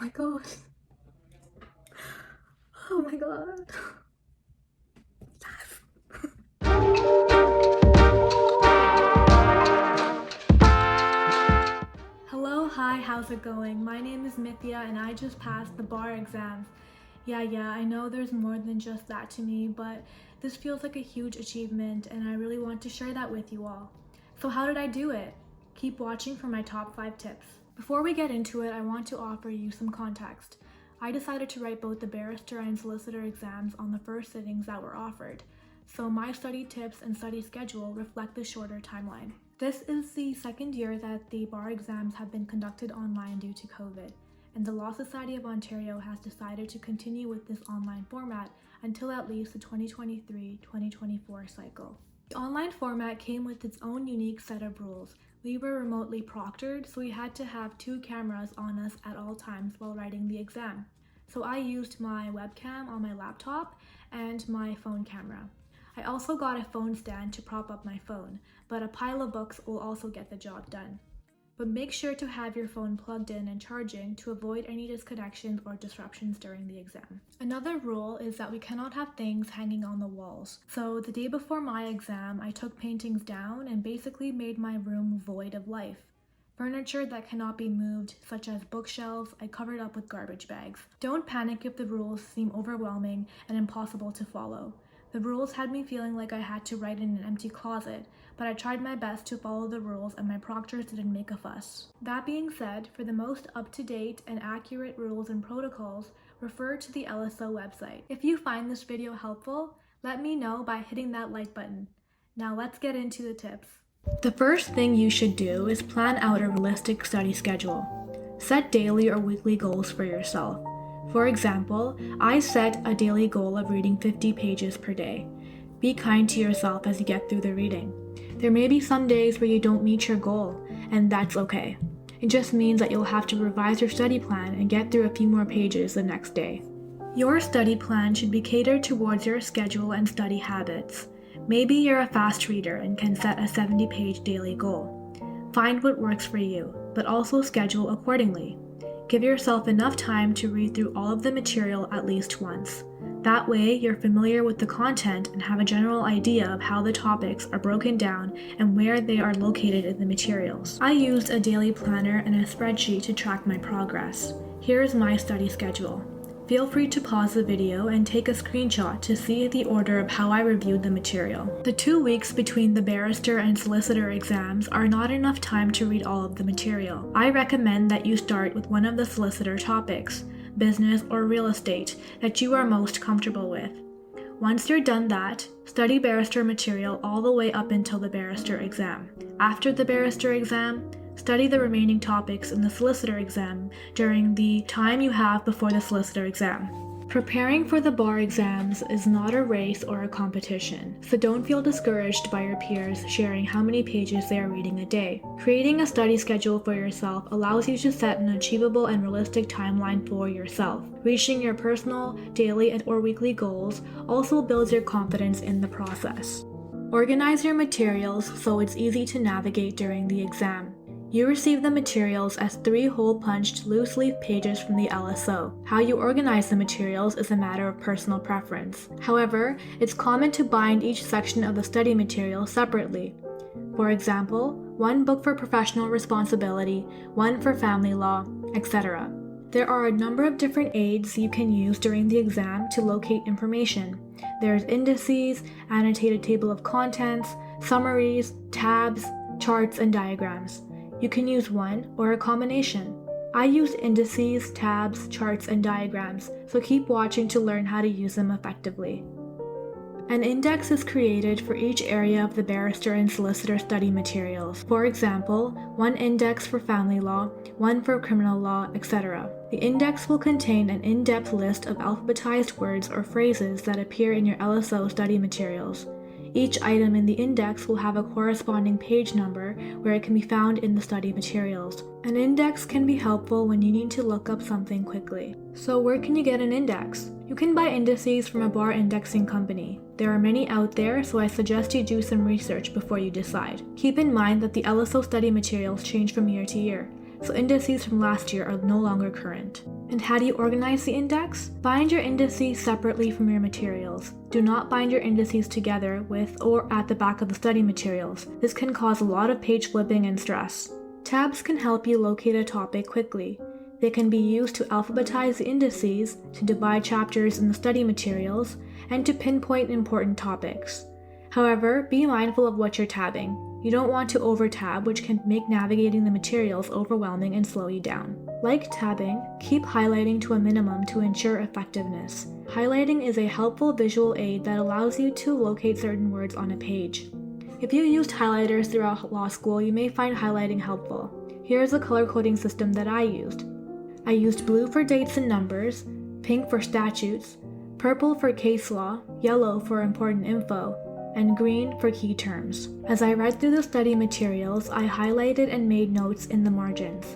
my god. Oh my god. Hello, hi, how's it going? My name is Mithea and I just passed the bar exams. Yeah, I know there's more than just that to me, but this feels like a huge achievement and I really want to share that with you all. So how did I do it? Keep watching for my top 5 tips. Before we get into it, I want to offer you some context. I decided to write both the barrister and solicitor exams on the first sittings that were offered, so my study tips and study schedule reflect the shorter timeline. This is the second year that the bar exams have been conducted online due to COVID, and the Law Society of Ontario has decided to continue with this online format until at least the 2023-2024 cycle. The online format came with its own unique set of rules. We were remotely proctored, so we had to have 2 cameras on us at all times while writing the exam. So I used my webcam on my laptop and my phone camera. I also got a phone stand to prop up my phone, but a pile of books will also get the job done. But make sure to have your phone plugged in and charging to avoid any disconnections or disruptions during the exam. Another rule is that we cannot have things hanging on the walls. So the day before my exam, I took paintings down and basically made my room void of life. Furniture that cannot be moved, such as bookshelves, I covered up with garbage bags. Don't panic if the rules seem overwhelming and impossible to follow. The rules had me feeling like I had to write in an empty closet, but I tried my best to follow the rules and my proctors didn't make a fuss. That being said, for the most up-to-date and accurate rules and protocols, refer to the LSO website. If you find this video helpful, let me know by hitting that like button. Now let's get into the tips. The first thing you should do is plan out a realistic study schedule. Set daily or weekly goals for yourself. For example, I set a daily goal of reading 50 pages per day. Be kind to yourself as you get through the reading. There may be some days where you don't meet your goal, and that's okay. It just means that you'll have to revise your study plan and get through a few more pages the next day. Your study plan should be catered towards your schedule and study habits. Maybe you're a fast reader and can set a 70-page daily goal. Find what works for you, but also schedule accordingly. Give yourself enough time to read through all of the material at least once. That way, you're familiar with the content and have a general idea of how the topics are broken down and where they are located in the materials. I used a daily planner and a spreadsheet to track my progress. Here's my study schedule. Feel free to pause the video and take a screenshot to see the order of how I reviewed the material. The 2 weeks between the barrister and solicitor exams are not enough time to read all of the material. I recommend that you start with one of the solicitor topics, business or real estate, that you are most comfortable with. Once you're done that, study barrister material all the way up until the barrister exam. After the barrister exam, study the remaining topics in the solicitor exam during the time you have before the solicitor exam. Preparing for the bar exams is not a race or a competition, so don't feel discouraged by your peers sharing how many pages they are reading a day. Creating a study schedule for yourself allows you to set an achievable and realistic timeline for yourself. Reaching your personal, daily, or weekly goals also builds your confidence in the process. Organize your materials so it's easy to navigate during the exam. You receive the materials as 3 hole-punched loose-leaf pages from the LSO. How you organize the materials is a matter of personal preference. However, it's common to bind each section of the study material separately. For example, 1 book for professional responsibility, 1 for family law, etc. There are a number of different aids you can use during the exam to locate information. There's indices, annotated table of contents, summaries, tabs, charts, and diagrams. You can use one or a combination. I use indices, tabs, charts, and diagrams, so keep watching to learn how to use them effectively. An index is created for each area of the barrister and solicitor study materials. For example, 1 index for family law, 1 for criminal law, etc. The index will contain an in-depth list of alphabetized words or phrases that appear in your LSO study materials. Each item in the index will have a corresponding page number where it can be found in the study materials. An index can be helpful when you need to look up something quickly. So where can you get an index? You can buy indices from a bar indexing company. There are many out there, so I suggest you do some research before you decide. Keep in mind that the LSO study materials change from year to year, so indices from last year are no longer current. And how do you organize the index? Bind your indices separately from your materials. Do not bind your indices together with or at the back of the study materials. This can cause a lot of page flipping and stress. Tabs can help you locate a topic quickly. They can be used to alphabetize the indices, to divide chapters in the study materials, and to pinpoint important topics. However, be mindful of what you're tabbing. You don't want to over-tab, which can make navigating the materials overwhelming and slow you down. Like tabbing, keep highlighting to a minimum to ensure effectiveness. Highlighting is a helpful visual aid that allows you to locate certain words on a page. If you used highlighters throughout law school, you may find highlighting helpful. Here's a color coding system that I used. I used blue for dates and numbers, pink for statutes, purple for case law, yellow for important info, and green for key terms. As I read through the study materials, I highlighted and made notes in the margins.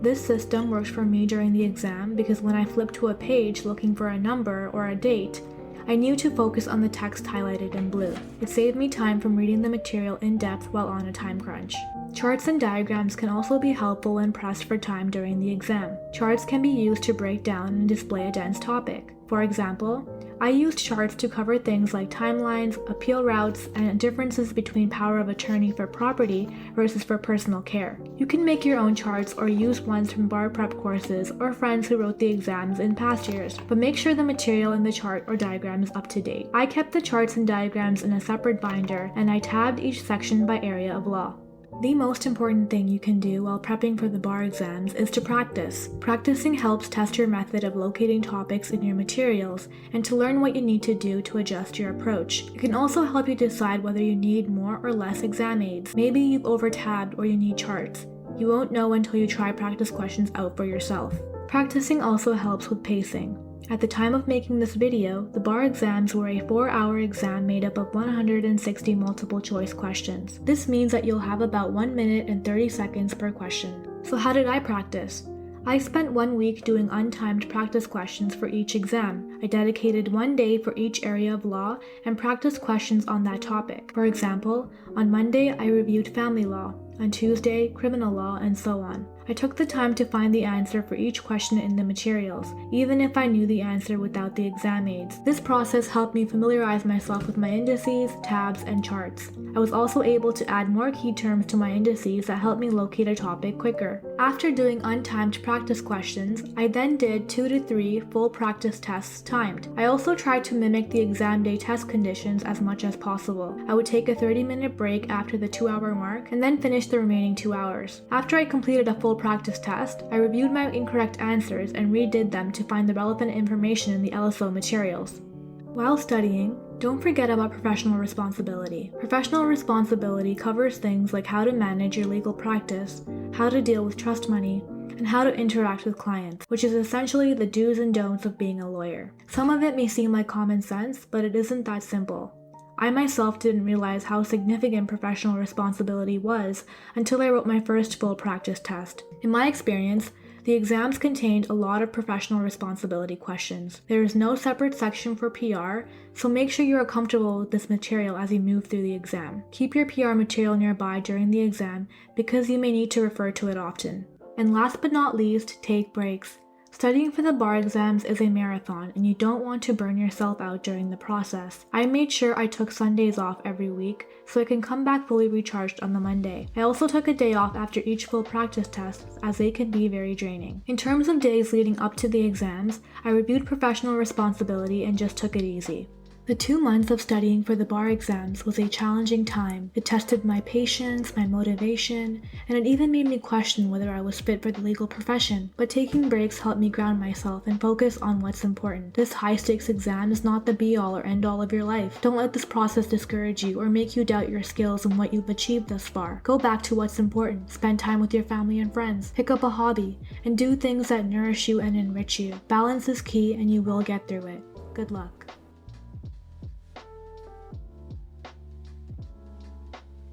This system works for me during the exam because when I flipped to a page looking for a number or a date, I knew to focus on the text highlighted in blue. It saved me time from reading the material in depth while on a time crunch. Charts and diagrams can also be helpful when pressed for time during the exam. Charts can be used to break down and display a dense topic. For example, I used charts to cover things like timelines, appeal routes, and differences between power of attorney for property versus for personal care. You can make your own charts or use ones from bar prep courses or friends who wrote the exams in past years, but make sure the material in the chart or diagram is up to date. I kept the charts and diagrams in a separate binder, and I tabbed each section by area of law. The most important thing you can do while prepping for the bar exams is to practice. Practicing helps test your method of locating topics in your materials and to learn what you need to do to adjust your approach. It can also help you decide whether you need more or less exam aids. Maybe you've over-tabbed or you need charts. You won't know until you try practice questions out for yourself. Practicing also helps with pacing. At the time of making this video, the bar exams were a 4-hour exam made up of 160 multiple choice questions. This means that you'll have about 1 minute and 30 seconds per question. So how did I practice? I spent 1 week doing untimed practice questions for each exam. I dedicated 1 day for each area of law and practiced questions on that topic. For example, on Monday I reviewed family law, on Tuesday criminal law, and so on. I took the time to find the answer for each question in the materials, even if I knew the answer without the exam aids. This process helped me familiarize myself with my indices, tabs, and charts. I was also able to add more key terms to my indices that helped me locate a topic quicker. After doing untimed practice questions, I then did 2 to 3 full practice tests timed. I also tried to mimic the exam day test conditions as much as possible. I would take a 30-minute break after the 2-hour mark and then finish the remaining 2 hours. After I completed a full practice test, I reviewed my incorrect answers and redid them to find the relevant information in the LSO materials. While studying, don't forget about professional responsibility. Professional responsibility covers things like how to manage your legal practice, how to deal with trust money, and how to interact with clients, which is essentially the do's and don'ts of being a lawyer. Some of it may seem like common sense, but it isn't that simple. I myself didn't realize how significant professional responsibility was until I wrote my first full practice test. In my experience, the exams contained a lot of professional responsibility questions. There is no separate section for PR, so make sure you are comfortable with this material as you move through the exam. Keep your PR material nearby during the exam because you may need to refer to it often. And last but not least, take breaks. Studying for the bar exams is a marathon, and you don't want to burn yourself out during the process. I made sure I took Sundays off every week, so I can come back fully recharged on the Monday. I also took a day off after each full practice test, as they can be very draining. In terms of days leading up to the exams, I reviewed professional responsibility and just took it easy. The 2 months of studying for the bar exams was a challenging time. It tested my patience, my motivation, and it even made me question whether I was fit for the legal profession. But taking breaks helped me ground myself and focus on what's important. This high-stakes exam is not the be-all or end-all of your life. Don't let this process discourage you or make you doubt your skills and what you've achieved thus far. Go back to what's important. Spend time with your family and friends. Pick up a hobby, and do things that nourish you and enrich you. Balance is key, and you will get through it. Good luck.